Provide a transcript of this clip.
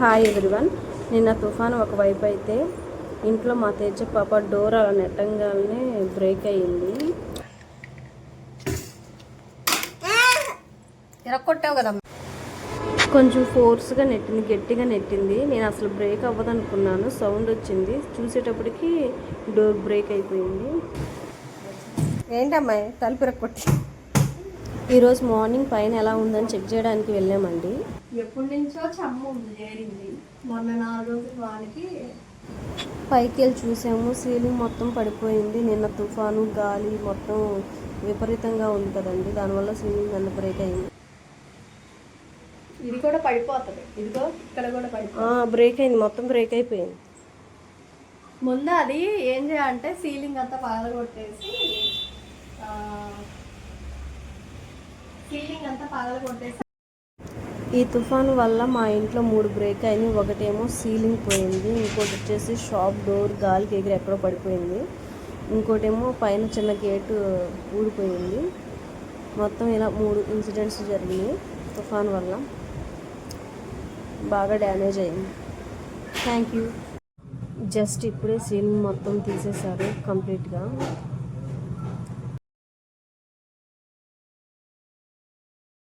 Hi everyone. నిన్న తుఫాను ఒకవైపు అయితే ఇంట్లో మా తేజ పాప డోర్ అలా నెట్టంగానే బ్రేక్ అయ్యింది. కొట్టావు కదా, కొంచెం ఫోర్స్గా నెట్టింది, గట్టిగా నెట్టింది. నేను అసలు బ్రేక్ అవ్వదు అనుకున్నాను. సౌండ్ వచ్చింది, చూసేటప్పటికి డోర్ బ్రేక్ అయిపోయింది. ఏంటమ్మాయి తలుపు ఇరక్కొట్టి. ఈరోజు మార్నింగ్ పైన ఎలా ఉందని చెక్ చేయడానికి వెళ్ళామండి. ఎప్పటి నుంచో చమ్మ ఉంది చేరింది. మొన్న 4 రోజుల వానికి పైకి వెళ్ళి చూసాము, సీలింగ్ మొత్తం పడిపోయింది. నిన్న తుఫాను గాలి మొత్తం విపరీతంగా ఉంది కదండి, దానివల్ల సీలింగ్ అంత బ్రేక్ అయింది. ఇది కూడా పడిపోతుంది, ఇదిగో ఇక్కడ కూడా బ్రేక్ అయింది, మొత్తం బ్రేక్ అయిపోయింది. ముందు అది ఏం చేయాలంటే సీలింగ్ అంతా పగలగొట్టేసి ఈ తుఫాను వల్ల మా ఇంట్లో 3 బ్రేక్ అయింది. ఒకటేమో సీలింగ్ పోయింది, ఇంకోటి వచ్చేసి షాప్ డోర్ గాలికి ఎగిరి ఎక్కడో పడిపోయింది, ఇంకోటేమో పైన చిన్న గేటు ఊడిపోయింది. మొత్తం ఇలా 3 ఇన్సిడెంట్స్ జరిగినాయి. తుఫాను వల్ల బాగా డ్యామేజ్ అయింది. Thank you. జస్ట్ ఇప్పుడే సీలింగ్ మొత్తం తీసేశారు కంప్లీట్గా.